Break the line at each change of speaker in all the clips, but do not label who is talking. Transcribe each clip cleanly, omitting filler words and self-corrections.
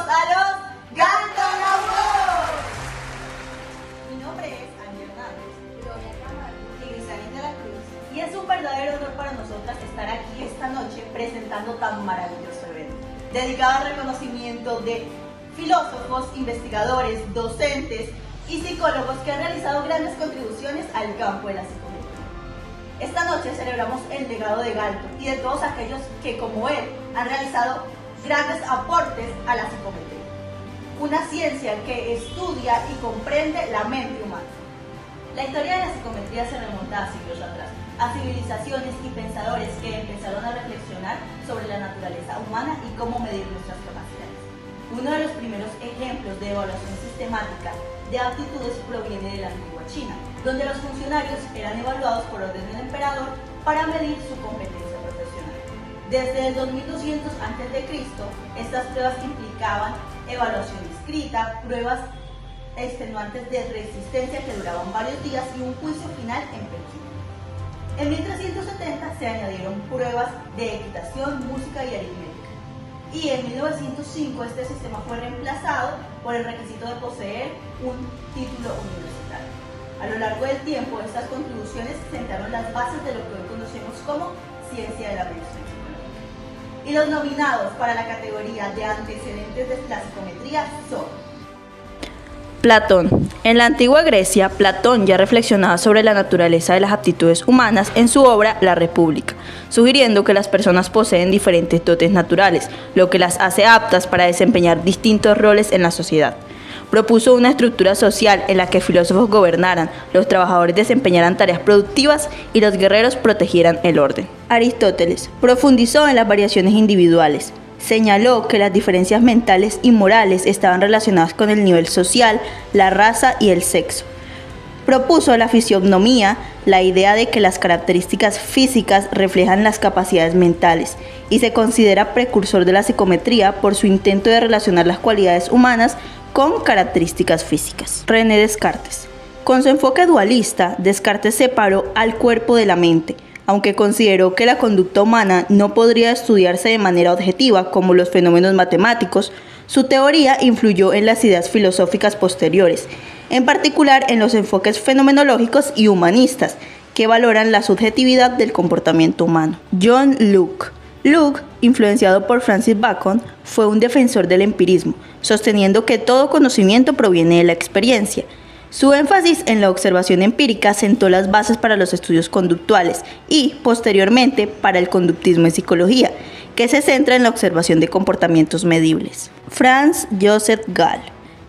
a los Galton Awards. Mi nombre es Angie Hernández,
Gloria Camargo
y Grisalind de la Cruz, y es un verdadero honor para nosotras estar aquí esta noche presentando tan maravilloso evento, dedicado al reconocimiento de filósofos, investigadores, docentes y psicólogos que han realizado grandes contribuciones al campo de la psicología. Esta noche celebramos el legado de Galton y de todos aquellos que, como él, han realizado grandes aportes a la psicometría, una ciencia que estudia y comprende la mente humana. La historia de la psicometría se remonta a siglos atrás, a civilizaciones y pensadores que empezaron a reflexionar sobre la naturaleza humana y cómo medir nuestras capacidades. Uno de los primeros ejemplos de evaluación sistemática de aptitudes proviene de la antigua China, donde los funcionarios eran evaluados por orden del emperador para medir su competencia profesional. Desde el 2200 a.C., estas pruebas implicaban evaluación escrita, pruebas extenuantes de resistencia que duraban varios días y un juicio final en Pekín. En 1370 se añadieron pruebas de equitación, música y aritmética. Y en 1905 este sistema fue reemplazado por el requisito de poseer un título universitario. A lo largo del tiempo, estas contribuciones sentaron las bases de lo que hoy conocemos como ciencia de la medición psicológica. Y los nominados para la categoría de antecedentes de la psicometría son:
Platón. En la antigua Grecia, Platón ya reflexionaba sobre la naturaleza de las aptitudes humanas en su obra La República, sugiriendo que las personas poseen diferentes dotes naturales, lo que las hace aptas para desempeñar distintos roles en la sociedad. Propuso una estructura social en la que filósofos gobernaran, los trabajadores desempeñaran tareas productivas y los guerreros protegieran el orden. Aristóteles profundizó en las variaciones individuales. Señaló que las diferencias mentales y morales estaban relacionadas con el nivel social, la raza y el sexo. Propuso la fisiognomía, la idea de que las características físicas reflejan las capacidades mentales, y se considera precursor de la psicometría por su intento de relacionar las cualidades humanas con características físicas. René Descartes. Con su enfoque dualista, Descartes separó al cuerpo de la mente, aunque consideró que la conducta humana no podría estudiarse de manera objetiva como los fenómenos matemáticos. Su teoría influyó en las ideas filosóficas posteriores, en particular en los enfoques fenomenológicos y humanistas, que valoran la subjetividad del comportamiento humano. John Locke. Locke, influenciado por Francis Bacon, fue un defensor del empirismo, sosteniendo que todo conocimiento proviene de la experiencia. Su énfasis en la observación empírica sentó las bases para los estudios conductuales y, posteriormente, para el conductismo en psicología, que se centra en la observación de comportamientos medibles. Franz Joseph Gall.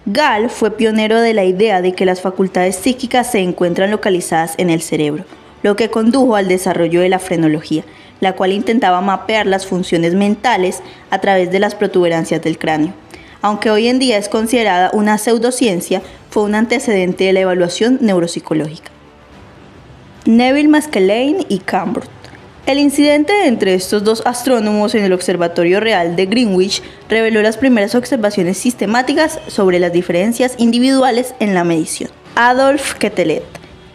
Gall fue pionero de la idea de que las facultades psíquicas se encuentran localizadas en el cerebro, lo que condujo al desarrollo de la frenología, la cual intentaba mapear las funciones mentales a través de las protuberancias del cráneo. Aunque hoy en día es considerada una pseudociencia, fue un antecedente de la evaluación neuropsicológica. Neville Maskelyne y Cambridge. El incidente entre estos dos astrónomos en el Observatorio Real de Greenwich reveló las primeras observaciones sistemáticas sobre las diferencias individuales en la medición. Adolf Quetelet.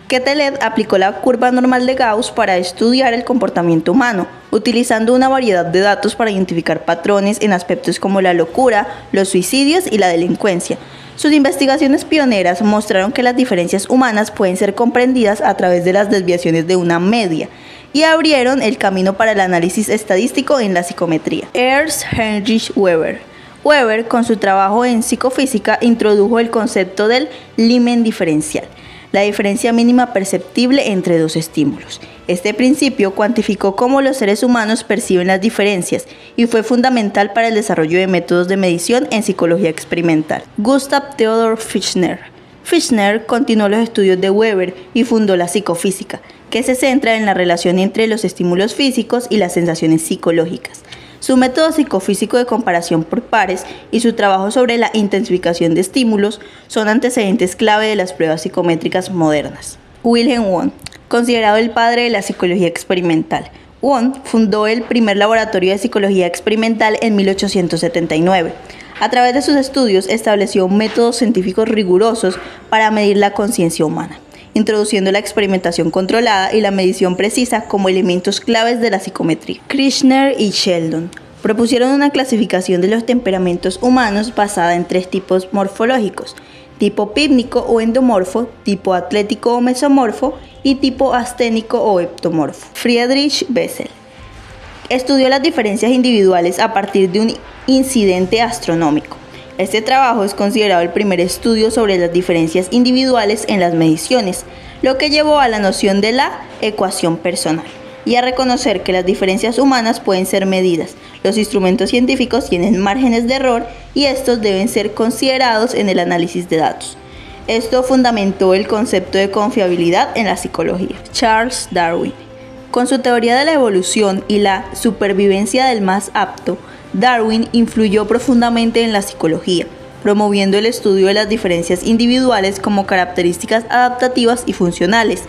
Quetelet aplicó la curva normal de Gauss para estudiar el comportamiento humano, utilizando una variedad de datos para identificar patrones en aspectos como la locura, los suicidios y la delincuencia. Sus investigaciones pioneras mostraron que las diferencias humanas pueden ser comprendidas a través de las desviaciones de una media, y abrieron el camino para el análisis estadístico en la psicometría. Ernst Heinrich Weber. Weber, con su trabajo en psicofísica, introdujo el concepto del limen diferencial, la diferencia mínima perceptible entre dos estímulos. Este principio cuantificó cómo los seres humanos perciben las diferencias y fue fundamental para el desarrollo de métodos de medición en psicología experimental. Gustav Theodor Fechner. Fechner continuó los estudios de Weber y fundó la psicofísica, que se centra en la relación entre los estímulos físicos y las sensaciones psicológicas. Su método psicofísico de comparación por pares y su trabajo sobre la intensificación de estímulos son antecedentes clave de las pruebas psicométricas modernas. Wilhelm Wundt, considerado el padre de la psicología experimental. Wundt fundó el primer laboratorio de psicología experimental en 1879. A través de sus estudios estableció métodos científicos rigurosos para medir la conciencia humana, introduciendo la experimentación controlada y la medición precisa como elementos claves de la psicometría. Kirchner y Sheldon. Propusieron una clasificación de los temperamentos humanos basada en 3 tipos morfológicos: tipo pípnico o endomorfo, tipo atlético o mesomorfo y tipo asténico o ectomorfo. Friedrich Bessel estudió las diferencias individuales a partir de un incidente astronómico. Este trabajo es considerado el primer estudio sobre las diferencias individuales en las mediciones, lo que llevó a la noción de la ecuación personal y a reconocer que las diferencias humanas pueden ser medidas. Los instrumentos científicos tienen márgenes de error y estos deben ser considerados en el análisis de datos. Esto fundamentó el concepto de confiabilidad en la psicología. Charles Darwin. Con su teoría de la evolución y la supervivencia del más apto, Darwin influyó profundamente en la psicología, promoviendo el estudio de las diferencias individuales como características adaptativas y funcionales,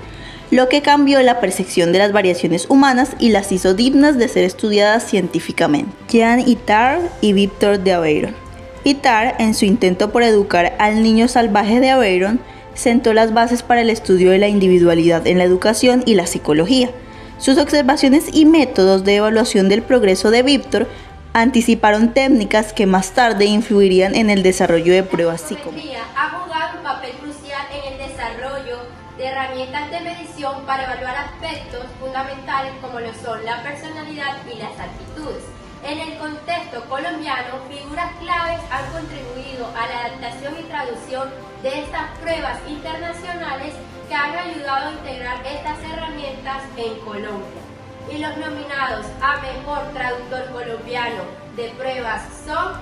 lo que cambió la percepción de las variaciones humanas y las hizo dignas de ser estudiadas científicamente. Jean Itard y Victor de Aveyron. Itard, en su intento por educar al niño salvaje de Aveyron, sentó las bases para el estudio de la individualidad en la educación y la psicología. Sus observaciones y métodos de evaluación del progreso de Victor anticiparon técnicas que más tarde influirían en el desarrollo de pruebas psicométricas.
Ha jugado un papel crucial en el desarrollo de herramientas de medición para evaluar aspectos fundamentales como lo son la personalidad y las actitudes. En el contexto colombiano, figuras claves han contribuido a la adaptación y traducción de estas pruebas internacionales que han ayudado a integrar estas herramientas en Colombia. Y los nominados a Mejor Traductor Colombiano de Pruebas son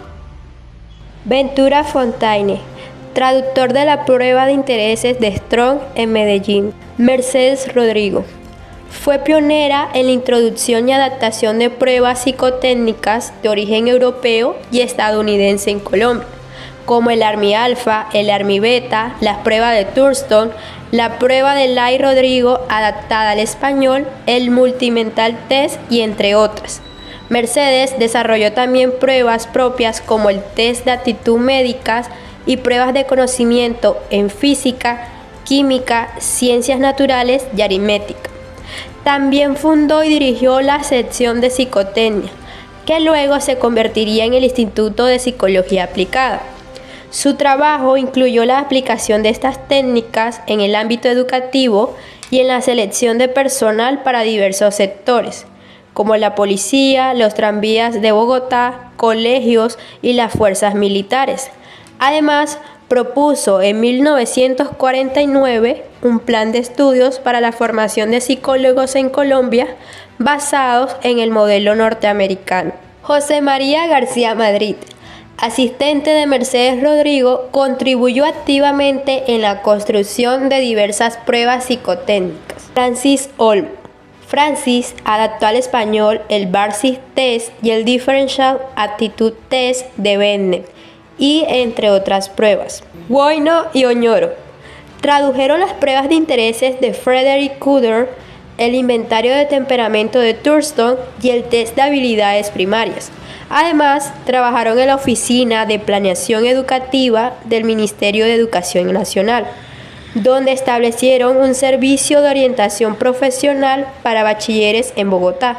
Ventura Fontaine, traductor de la prueba de intereses de Strong en Medellín. Mercedes Rodrigo, fue pionera en la introducción y adaptación de pruebas psicotécnicas de origen europeo y estadounidense en Colombia, como el Army Alpha, el Army Beta, la prueba de Thurston, la prueba de Lay Rodrigo adaptada al español, el Multimental Test y entre otras. Mercedes desarrolló también pruebas propias como el test de actitud médicas y pruebas de conocimiento en física, química, ciencias naturales y aritmética. También fundó y dirigió la sección de psicotecnia, que luego se convertiría en el Instituto de Psicología Aplicada. Su trabajo incluyó la aplicación de estas técnicas en el ámbito educativo y en la selección de personal para diversos sectores, como la policía, los tranvías de Bogotá, colegios y las fuerzas militares. Además, propuso en 1949 un plan de estudios para la formación de psicólogos en Colombia basados en el modelo norteamericano. José María García Madrid, asistente de Mercedes Rodrigo, contribuyó activamente en la construcción de diversas pruebas psicotécnicas. Francis Olmo. Francis adaptó al español el Barsis Test y el Differential Aptitude Test de Bennett, y entre otras pruebas. Bueno y Oñoro tradujeron las pruebas de intereses de Frederick Cooder, el inventario de temperamento de Thurston y el test de habilidades primarias. Además, trabajaron en la Oficina de Planeación Educativa del Ministerio de Educación Nacional, donde establecieron un servicio de orientación profesional para bachilleres en Bogotá.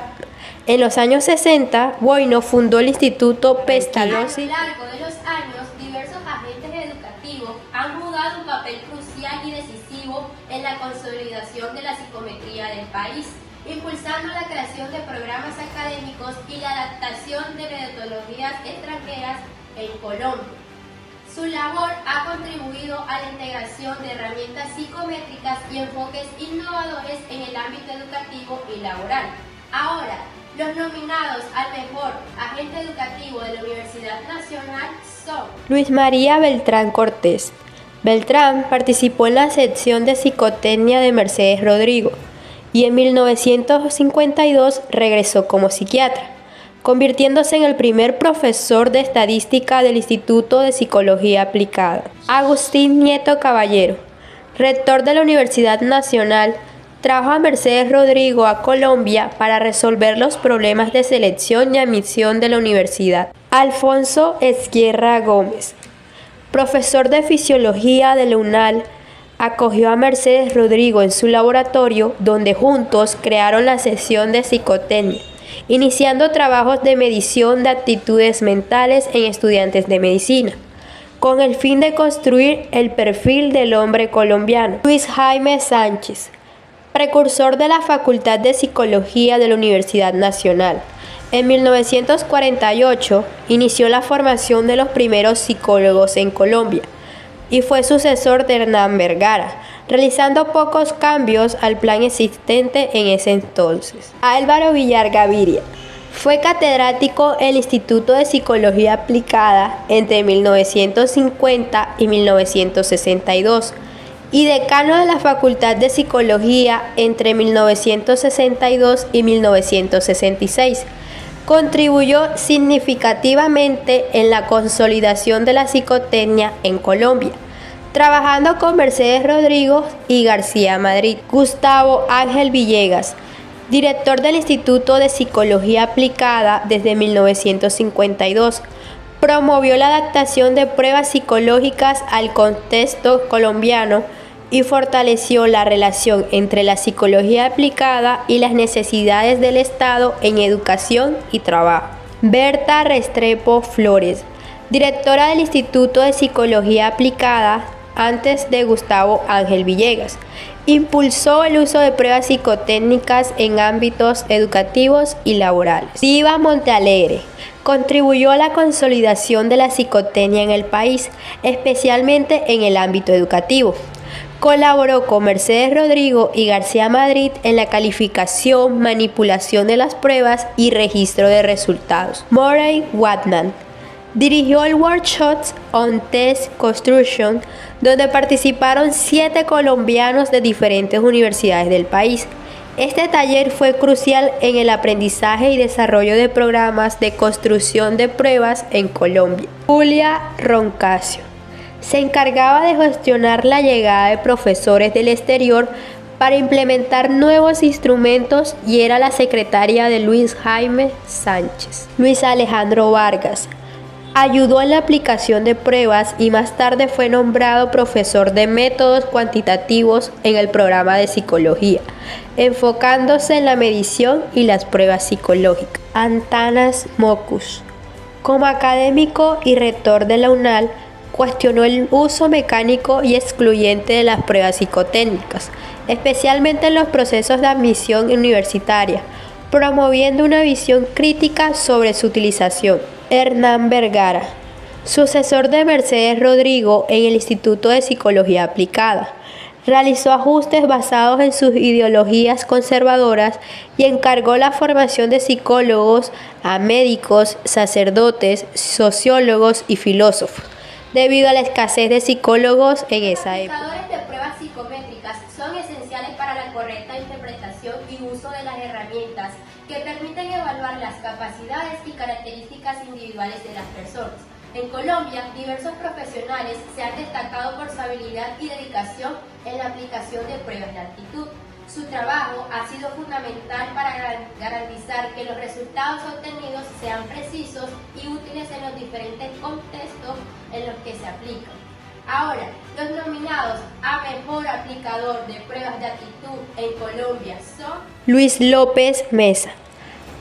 En los años 60, Bueno fundó el Instituto Pestalozzi.
A lo largo de los años, diversos agentes educativos han jugado un papel crucial y decisivo en la consolidación de la psicometría del país, impulsando la creación de programas académicos y la adaptación de metodologías extranjeras en Colombia. Su labor ha contribuido a la integración de herramientas psicométricas y enfoques innovadores en el ámbito educativo y laboral. Ahora, los nominados al Mejor Agente Educativo de la Universidad Nacional son
Luis María Beltrán Cortés. Beltrán participó en la sección de psicotecnia de Mercedes Rodrigo y en 1952 regresó como psiquiatra, convirtiéndose en el primer profesor de estadística del Instituto de Psicología Aplicada. Agustín Nieto Caballero, rector de la Universidad Nacional, trajo a Mercedes Rodrigo a Colombia para resolver los problemas de selección y admisión de la universidad. Alfonso Esquierra Gómez, profesor de Fisiología de la UNAL, acogió a Mercedes Rodrigo en su laboratorio, donde juntos crearon la sección de psicotecnia iniciando trabajos de medición de actitudes mentales en estudiantes de medicina, con el fin de construir el perfil del hombre colombiano. Luis Jaime Sánchez, precursor de la Facultad de Psicología de la Universidad Nacional. En 1948 inició la formación de los primeros psicólogos en Colombia y fue sucesor de Hernán Vergara, realizando pocos cambios al plan existente en ese entonces. Álvaro Villar Gaviria fue catedrático en el Instituto de Psicología Aplicada entre 1950 y 1962 y decano de la Facultad de Psicología entre 1962 y 1966. Contribuyó significativamente en la consolidación de la psicotecnia en Colombia, trabajando con Mercedes Rodrigo y García Madrid. Gustavo Ángel Villegas, director del Instituto de Psicología Aplicada desde 1952, promovió la adaptación de pruebas psicológicas al contexto colombiano y fortaleció la relación entre la psicología aplicada y las necesidades del Estado en educación y trabajo. Berta Restrepo Flores, directora del Instituto de Psicología Aplicada antes de Gustavo Ángel Villegas, impulsó el uso de pruebas psicotécnicas en ámbitos educativos y laborales. Diva Montealegre contribuyó a la consolidación de la psicotecnia en el país, especialmente en el ámbito educativo. Colaboró con Mercedes Rodrigo y García Madrid en la calificación, manipulación de las pruebas y registro de resultados. Murray Watman dirigió el Workshop on Test Construction, donde participaron 7 colombianos de diferentes universidades del país. Este taller fue crucial en el aprendizaje y desarrollo de programas de construcción de pruebas en Colombia. Julia Roncasio se encargaba de gestionar la llegada de profesores del exterior para implementar nuevos instrumentos y era la secretaria de Luis Jaime Sánchez. Luis Alejandro Vargas ayudó en la aplicación de pruebas y más tarde fue nombrado profesor de métodos cuantitativos en el programa de psicología, enfocándose en la medición y las pruebas psicológicas. Antanas Mockus, como académico y rector de la UNAL, cuestionó el uso mecánico y excluyente de las pruebas psicotécnicas, especialmente en los procesos de admisión universitaria, promoviendo una visión crítica sobre su utilización. Hernán Vergara, sucesor de Mercedes Rodrigo en el Instituto de Psicología Aplicada, realizó ajustes basados en sus ideologías conservadoras y encargó la formación de psicólogos a médicos, sacerdotes, sociólogos y filósofos, debido a la escasez de psicólogos en esa época.
Los indicadores de pruebas psicométricas son esenciales para la correcta interpretación y uso de las herramientas que permiten evaluar las capacidades y características individuales de las personas. En Colombia, diversos profesionales se han destacado por su habilidad y dedicación en la aplicación de pruebas de aptitud. Su trabajo ha sido fundamental para garantizar que los resultados obtenidos sean precisos y útiles en los diferentes contextos en los que se aplican. Ahora, los nominados a Mejor Aplicador de Pruebas de Aptitud en Colombia son
Luis López Mesa.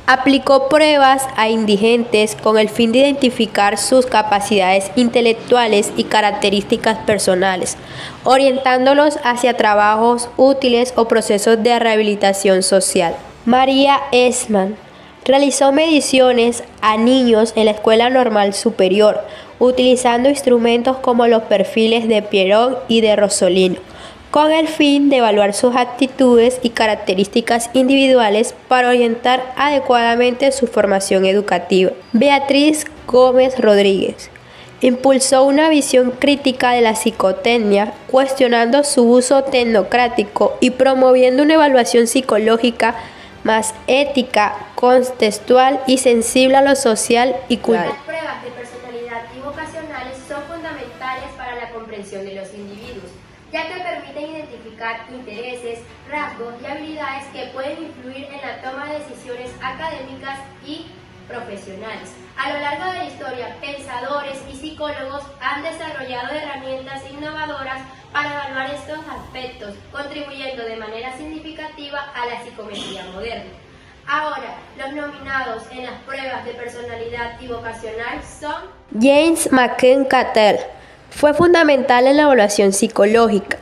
Aplicó pruebas a indigentes con el fin de identificar sus capacidades intelectuales y características personales, orientándolos hacia trabajos útiles o procesos de rehabilitación social. María Esman realizó mediciones a niños en la Escuela Normal Superior, utilizando instrumentos como los perfiles de Pierón y de Rosolino, con el fin de evaluar sus actitudes y características individuales para orientar adecuadamente su formación educativa. Beatriz Gómez Rodríguez impulsó una visión crítica de la psicotecnia, cuestionando su uso tecnocrático y promoviendo una evaluación psicológica más ética, contextual y sensible a lo social y cultural.
Las pruebas de personalidad y vocacionales son fundamentales para la comprensión de los individuos, ya que permiten identificar intereses, rasgos y habilidades que pueden influir en la toma de decisiones académicas y profesionales. A lo largo de la historia, pensadores y psicólogos han desarrollado herramientas innovadoras para evaluar estos aspectos, contribuyendo de manera significativa a la psicometría moderna. Ahora, los nominados en las pruebas de personalidad y vocacional son
James McKean Cattell. Fue fundamental en la evaluación psicológica.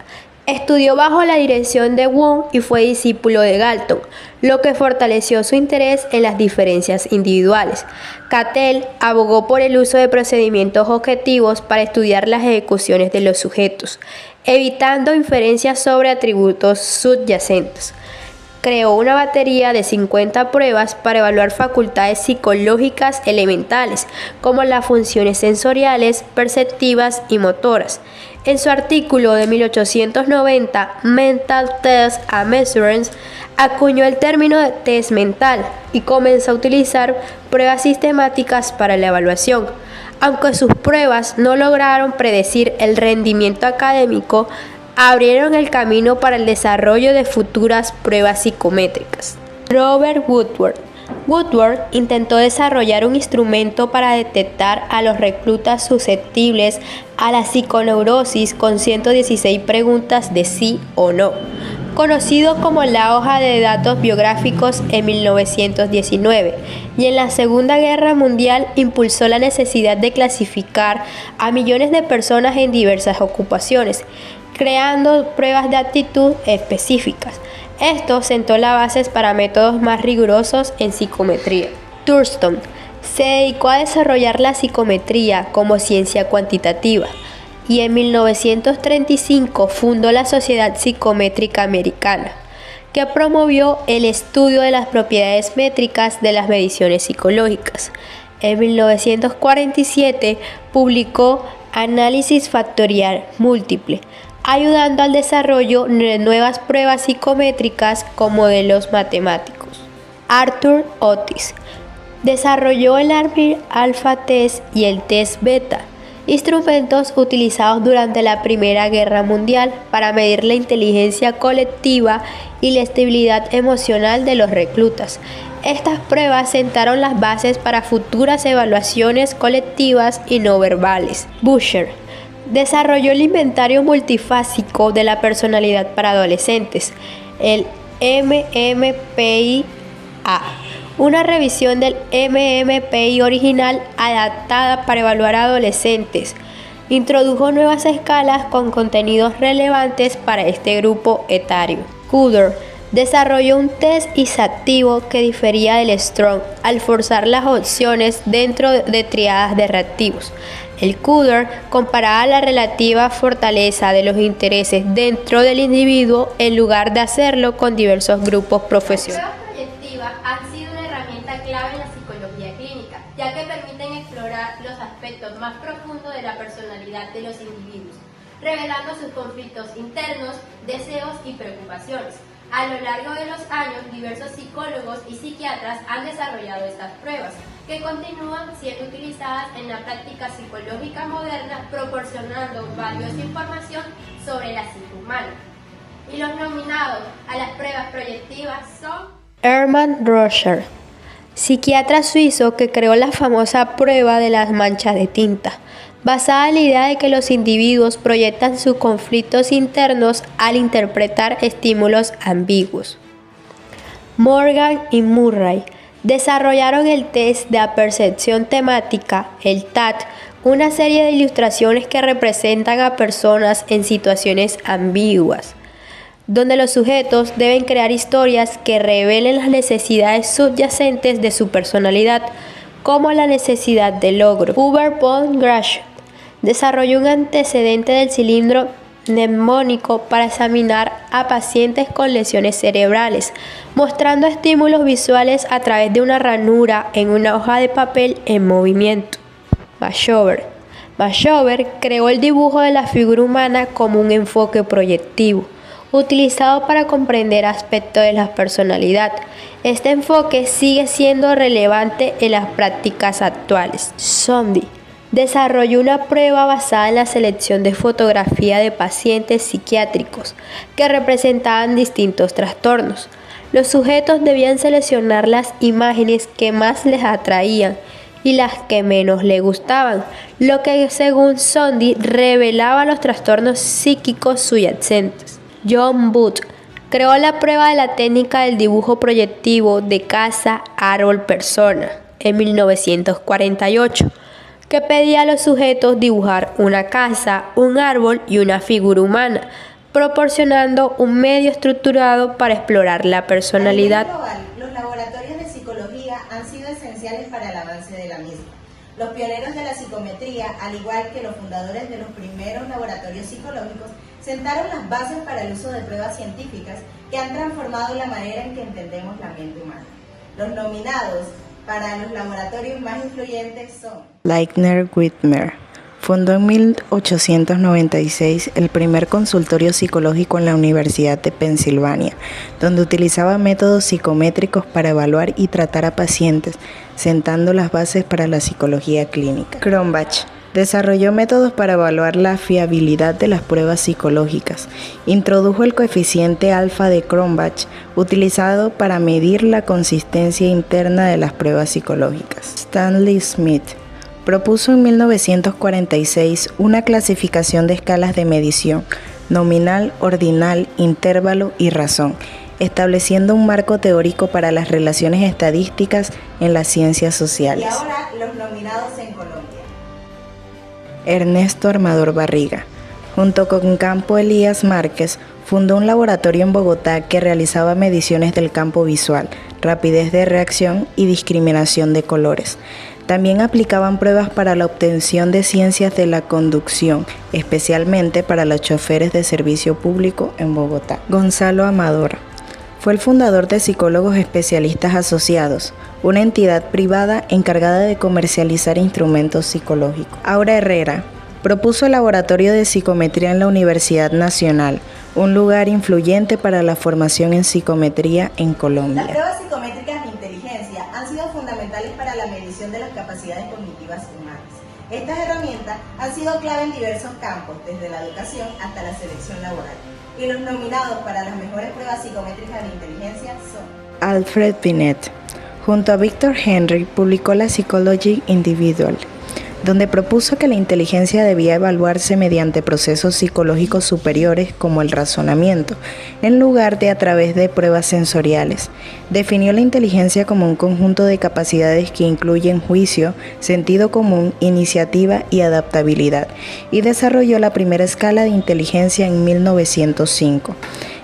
Estudió bajo la dirección de Wundt y fue discípulo de Galton, lo que fortaleció su interés en las diferencias individuales. Cattell abogó por el uso de procedimientos objetivos para estudiar las ejecuciones de los sujetos, evitando inferencias sobre atributos subyacentes. Creó una batería de 50 pruebas para evaluar facultades psicológicas elementales, como las funciones sensoriales, perceptivas y motoras. En su artículo de 1890, Mental Test and Measurements, acuñó el término de test mental y comenzó a utilizar pruebas sistemáticas para la evaluación. Aunque sus pruebas no lograron predecir el rendimiento académico, abrieron el camino para el desarrollo de futuras pruebas psicométricas. Robert Woodward. Woodward intentó desarrollar un instrumento para detectar a los reclutas susceptibles a la psiconeurosis con 116 preguntas de sí o no, conocido como la hoja de datos biográficos en 1919, y en la Segunda Guerra Mundial impulsó la necesidad de clasificar a millones de personas en diversas ocupaciones, creando pruebas de aptitud específicas. Esto sentó las bases para métodos más rigurosos en psicometría. Thurston se dedicó a desarrollar la psicometría como ciencia cuantitativa y en 1935 fundó la Sociedad Psicométrica Americana, que promovió el estudio de las propiedades métricas de las mediciones psicológicas. En 1947 publicó Análisis factorial múltiple, ayudando al desarrollo de nuevas pruebas psicométricas con modelos matemáticos. Arthur Otis desarrolló el Army Alpha Test y el Test Beta, instrumentos utilizados durante la Primera Guerra Mundial para medir la inteligencia colectiva y la estabilidad emocional de los reclutas. Estas pruebas sentaron las bases para futuras evaluaciones colectivas y no verbales. Busher desarrolló el inventario multifásico de la personalidad para adolescentes, el MMPI-A, una revisión del MMPI original adaptada para evaluar a adolescentes. Introdujo nuevas escalas con contenidos relevantes para este grupo etario. Cooder desarrolló un test isactivo que difería del Strong al forzar las opciones dentro de triadas de reactivos. El Cooder comparaba la relativa fortaleza de los intereses dentro del individuo en lugar de hacerlo con diversos grupos profesionales.
Las pruebas proyectivas han sido una herramienta clave en la psicología clínica, ya que permiten explorar los aspectos más profundos de la personalidad de los individuos, revelando sus conflictos internos, deseos y preocupaciones. A lo largo de los años, diversos psicólogos y psiquiatras han desarrollado estas pruebas, que continúan siendo utilizadas en la práctica psicológica moderna, proporcionando valiosa información sobre la psique humana. Y los nominados a las pruebas proyectivas son
Hermann Roscher, psiquiatra suizo que creó la famosa prueba de las manchas de tinta, basada en la idea de que los individuos proyectan sus conflictos internos al interpretar estímulos ambiguos. Morgan y Murray desarrollaron el test de apercepción temática, el TAT, una serie de ilustraciones que representan a personas en situaciones ambiguas, donde los sujetos deben crear historias que revelen las necesidades subyacentes de su personalidad, como la necesidad de logro. Hubert von Grashut desarrolló un antecedente del cilindro mnemónico para examinar a pacientes con lesiones cerebrales, mostrando estímulos visuales a través de una ranura en una hoja de papel en movimiento. Mashover creó el dibujo de la figura humana como un enfoque proyectivo, utilizado para comprender aspectos de la personalidad. Este enfoque sigue siendo relevante en las prácticas actuales. Sondy desarrolló una prueba basada en la selección de fotografía de pacientes psiquiátricos que representaban distintos trastornos. Los sujetos debían seleccionar las imágenes que más les atraían y las que menos les gustaban, lo que según Sondy revelaba los trastornos psíquicos subyacentes. John Booth Creó la prueba de la técnica del dibujo proyectivo de casa, árbol, persona en 1948, que pedía a los sujetos dibujar una casa, un árbol y una figura humana, proporcionando un medio estructurado para explorar la personalidad.
A nivel global, los laboratorios de psicología han sido esenciales para el avance de la misma. Los pioneros de la psicometría, al igual que los fundadores de los primeros laboratorios psicológicos, sentaron las bases para el uso de pruebas científicas que han transformado la manera en que entendemos la mente humana. Los nominados para los laboratorios más influyentes son
Leitner-Whitmer. Fundó en 1896 el primer consultorio psicológico en la Universidad de Pensilvania, donde utilizaba métodos psicométricos para evaluar y tratar a pacientes, sentando las bases para la psicología clínica. Cronbach desarrolló métodos para evaluar la fiabilidad de las pruebas psicológicas. Introdujo el coeficiente alfa de Cronbach, utilizado para medir la consistencia interna de las pruebas psicológicas. Stanley Smith propuso en 1946 una clasificación de escalas de medición: nominal, ordinal, intervalo y razón, estableciendo un marco teórico para las relaciones estadísticas en las ciencias sociales.
Y ahora los nominados en Colombia.
Ernesto Armador Barriga, junto con Campo Elías Márquez, fundó un laboratorio en Bogotá que realizaba mediciones del campo visual, rapidez de reacción y discriminación de colores. También aplicaban pruebas para la obtención de ciencias de la conducción, especialmente para los choferes de servicio público en Bogotá. Gonzalo Amador fue el fundador de Psicólogos Especialistas Asociados, una entidad privada encargada de comercializar instrumentos psicológicos. Aura Herrera propuso el Laboratorio de Psicometría en la Universidad Nacional, un lugar influyente para la formación en psicometría en Colombia.
Las pruebas psicométricas de inteligencia han sido fundamentales para la medición de las capacidades cognitivas humanas. Estas herramientas han sido clave en diversos campos, desde la educación hasta la selección laboral. Y los nominados para las mejores pruebas psicométricas de inteligencia son
Alfred Binet, junto a Victor Henry, publicó la Psychology Individual, donde propuso que la inteligencia debía evaluarse mediante procesos psicológicos superiores como el razonamiento, en lugar de a través de pruebas sensoriales. Definió la inteligencia como un conjunto de capacidades que incluyen juicio, sentido común, iniciativa y adaptabilidad, y desarrolló la primera escala de inteligencia en 1905.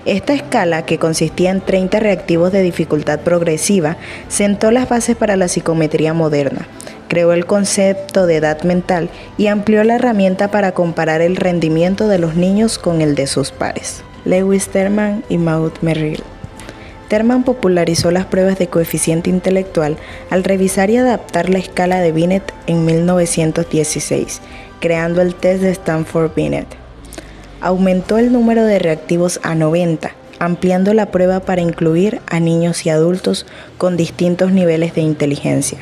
Esta escala, que consistía en 30 reactivos de dificultad progresiva, sentó las bases para la psicometría moderna. Creó el concepto de edad mental y amplió la herramienta para comparar el rendimiento de los niños con el de sus pares. Lewis Terman y Maud Merrill. Terman popularizó las pruebas de coeficiente intelectual al revisar y adaptar la escala de Binet en 1916, creando el test de Stanford-Binet. Aumentó el número de reactivos a 90, ampliando la prueba para incluir a niños y adultos con distintos niveles de inteligencia.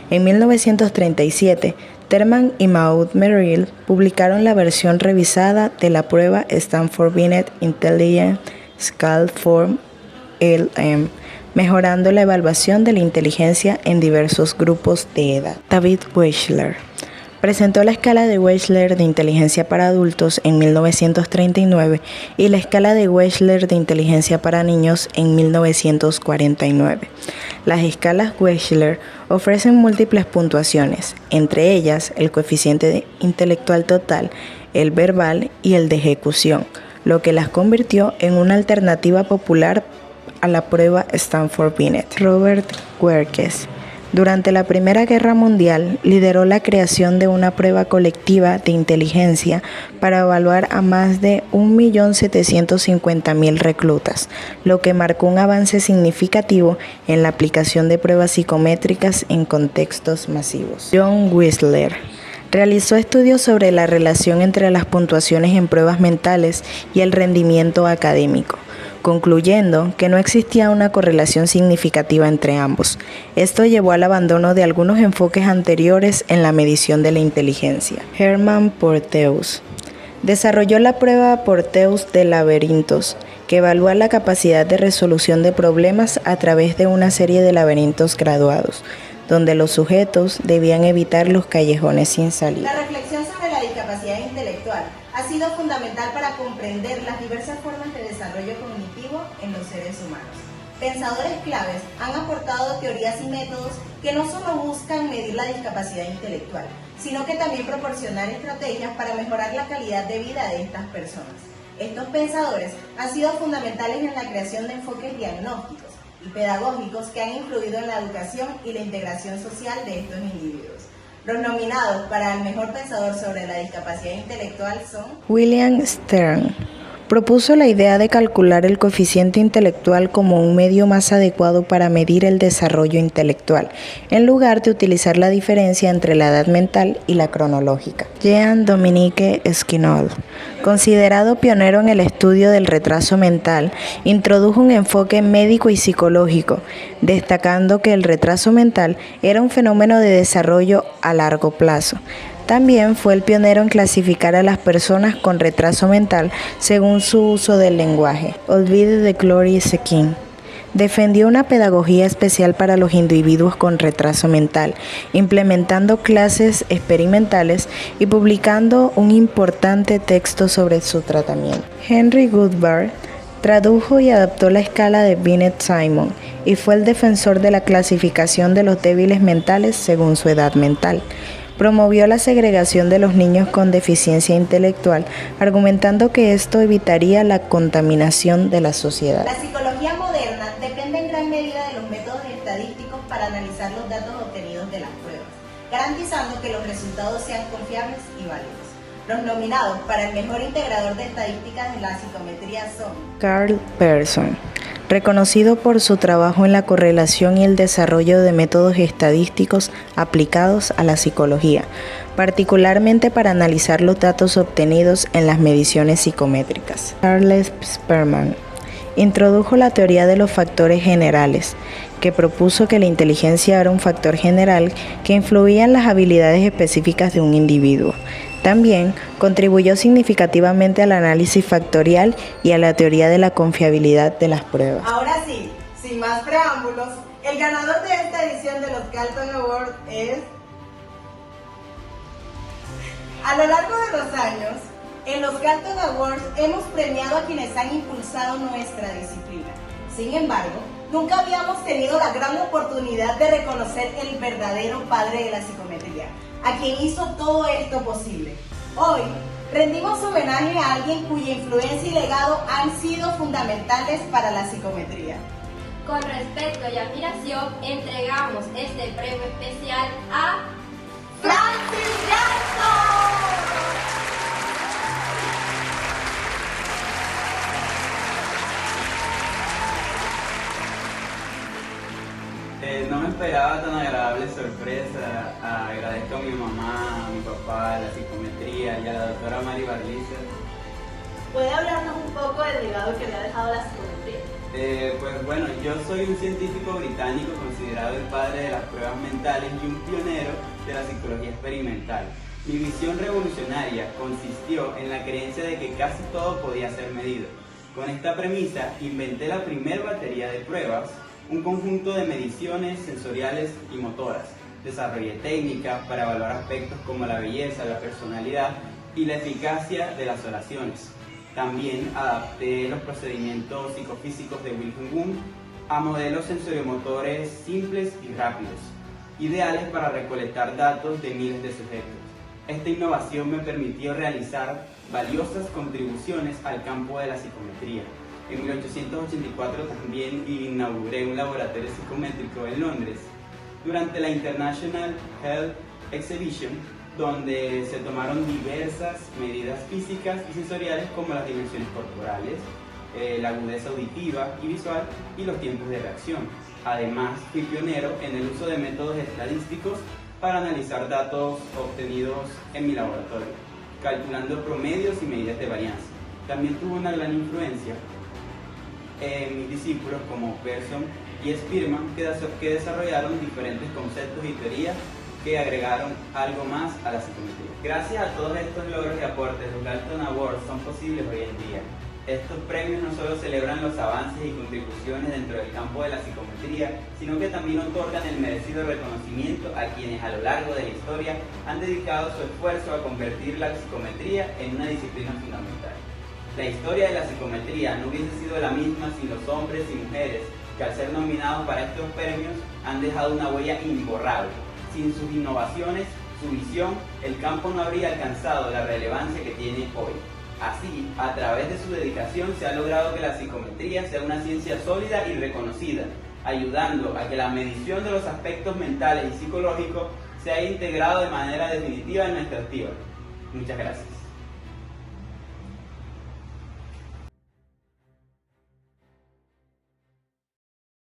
En 1937, Terman y Maud Merrill publicaron la versión revisada de la prueba Stanford-Binet Intelligence Scale Form LM, mejorando la evaluación de la inteligencia en diversos grupos de edad. David Wechsler presentó la escala de Wechsler de inteligencia para adultos en 1939 y la escala de Wechsler de inteligencia para niños en 1949. Las escalas Wechsler ofrecen múltiples puntuaciones, entre ellas el coeficiente intelectual total, el verbal y el de ejecución, lo que las convirtió en una alternativa popular a la prueba Stanford-Binet. Robert Werkes, durante la Primera Guerra Mundial, lideró la creación de una prueba colectiva de inteligencia para evaluar a más de 1.750.000 reclutas, lo que marcó un avance significativo en la aplicación de pruebas psicométricas en contextos masivos. John Whisler realizó estudios sobre la relación entre las puntuaciones en pruebas mentales y el rendimiento académico, concluyendo que no existía una correlación significativa entre ambos. Esto llevó al abandono de algunos enfoques anteriores en la medición de la inteligencia. Hermann Porteus desarrolló la prueba Porteus de laberintos, que evalúa la capacidad de resolución de problemas a través de una serie de laberintos graduados, donde los sujetos debían evitar los callejones sin salida.
La reflexión sobre la discapacidad discapacidad intelectual ha sido fundamental para comprender las diversas formas de desarrollo cognitivo en los seres humanos. Pensadores claves han aportado teorías y métodos que no solo buscan medir la discapacidad intelectual, sino que también proporcionar estrategias para mejorar la calidad de vida de estas personas. Estos pensadores han sido fundamentales en la creación de enfoques diagnósticos y pedagógicos que han influido en la educación y la integración social de estos individuos. Los nominados para el mejor pensador sobre la discapacidad intelectual son
William Stern. Propuso la idea de calcular el coeficiente intelectual como un medio más adecuado para medir el desarrollo intelectual, en lugar de utilizar la diferencia entre la edad mental y la cronológica. Jean-Dominique Esquinol, considerado pionero en el estudio del retraso mental, introdujo un enfoque médico y psicológico, destacando que el retraso mental era un fenómeno de desarrollo a largo plazo. También fue el pionero en clasificar a las personas con retraso mental según su uso del lenguaje. Olvide de Glory Sekin. Defendió una pedagogía especial para los individuos con retraso mental, implementando clases experimentales y publicando un importante texto sobre su tratamiento. Henry Goodbar tradujo y adaptó la escala de Binet-Simon y fue el defensor de la clasificación de los débiles mentales según su edad mental. Promovió la segregación de los niños con deficiencia intelectual, argumentando que esto evitaría la contaminación de la sociedad.
La psicología moderna depende en gran medida de los métodos estadísticos para analizar los datos obtenidos de las pruebas, garantizando que los resultados sean confiables y válidos. Los nominados para el mejor integrador de estadísticas de la psicometría son
Carl Pearson, reconocido por su trabajo en la correlación y el desarrollo de métodos estadísticos aplicados a la psicología, particularmente para analizar los datos obtenidos en las mediciones psicométricas. Charles Sperman introdujo la teoría de los factores generales, que propuso que la inteligencia era un factor general que influía en las habilidades específicas de un individuo. También contribuyó significativamente al análisis factorial y a la teoría de la confiabilidad de las pruebas.
Ahora sí, sin más preámbulos, el ganador de esta edición de los Galton Awards es... A lo largo de los años, en los Galton Awards hemos premiado a quienes han impulsado nuestra disciplina. Sin embargo, nunca habíamos tenido la gran oportunidad de reconocer el verdadero padre de la psicometría, a quien hizo todo esto posible. Hoy, rendimos homenaje a alguien cuya influencia y legado han sido fundamentales para la psicometría.
Con respeto y admiración, entregamos este premio especial a
¡Francis Galton!
No me esperaba tan agradable sorpresa. Agradezco a mi mamá, a mi papá, a la psicometría y a la doctora Mari Barliza.
¿Puede hablarnos un poco del legado que le ha dejado la psicometría?
Pues bueno, yo soy un científico británico considerado el padre de las pruebas mentales y un pionero de la psicología experimental. Mi visión revolucionaria consistió en la creencia de que casi todo podía ser medido. Con esta premisa inventé la primera batería de pruebas, un conjunto de mediciones sensoriales y motoras. Desarrollé técnicas para evaluar aspectos como la belleza, la personalidad y la eficacia de las oraciones. También adapté los procedimientos psicofísicos de Wilhelm Wundt a modelos sensoriomotores simples y rápidos, ideales para recolectar datos de miles de sujetos. Esta innovación me permitió realizar valiosas contribuciones al campo de la psicometría. En 1884 también inauguré un laboratorio psicométrico en Londres, durante la International Health Exhibition, donde se tomaron diversas medidas físicas y sensoriales como las dimensiones corporales, la agudeza auditiva y visual y los tiempos de reacción. Además, fui pionero en el uso de métodos estadísticos para analizar datos obtenidos en mi laboratorio, calculando promedios y medidas de varianza. También tuvo una gran influencia en mis discípulos como Pearson y Spearman, que desarrollaron diferentes conceptos y teorías que agregaron algo más a la psicometría. Gracias a todos estos logros y aportes, los Galton Awards son posibles hoy en día. Estos premios no solo celebran los avances y contribuciones dentro del campo de la psicometría, sino que también otorgan el merecido reconocimiento a quienes a lo largo de la historia han dedicado su esfuerzo a convertir la psicometría en una disciplina fundamental. La historia de la psicometría no hubiese sido la misma sin los hombres y mujeres que al ser nominados para estos premios han dejado una huella imborrable. Sin sus innovaciones, su visión, el campo no habría alcanzado la relevancia que tiene hoy. Así, a través de su dedicación se ha logrado que la psicometría sea una ciencia sólida y reconocida, ayudando a que la medición de los aspectos mentales y psicológicos sea integrado de manera definitiva en nuestra activa. Muchas gracias.